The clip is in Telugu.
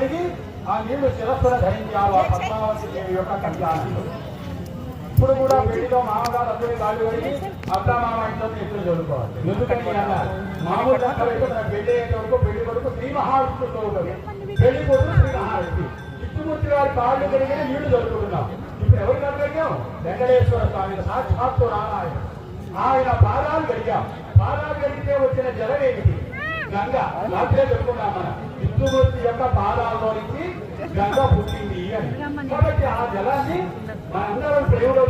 కడిగి ఆ నీళ్లు శిరస్సును ధరించారు ఆ పద్మావతి దేవి యొక్క కళ్యాణంలో. ఇప్పుడు కూడా పెళ్లిలో మామగారు అందరి కాళ్ళు కడిగి అత్తమామ ఇంట్లో ఎత్తులు చదువుకోవాలి. ఎందుకని అన్నారు, మామూలు దక్కలైతే మన పెళ్లి అయ్యేంత వరకు పెళ్లి కొడుకు శ్రీ మహావిష్ణుతో ఉంటుంది, పెళ్లి కొడుకు శ్రీ మహావిష్ణు. విష్ణుమూర్తి గారి కాళ్ళు కడిగిన నీళ్లు చదువుకుంటున్నాం. ఇప్పుడు ఎవరు కడిగాం? వెంకటేశ్వర స్వామి సాక్షాత్తు నారాయణ. ఆయన పాదాలు కడిగాం. పాదాలు కడిగితే వచ్చిన జలం ఏమిటి? గంగా. రాత్రే చెప్పుకున్నాం మనం, విష్ణుమూర్తి యొక్క పాదాల్లో నుంచి గంగ పుట్టింది అని. కాబట్టి ఆ జలాన్ని మనందరం ప్రేమలో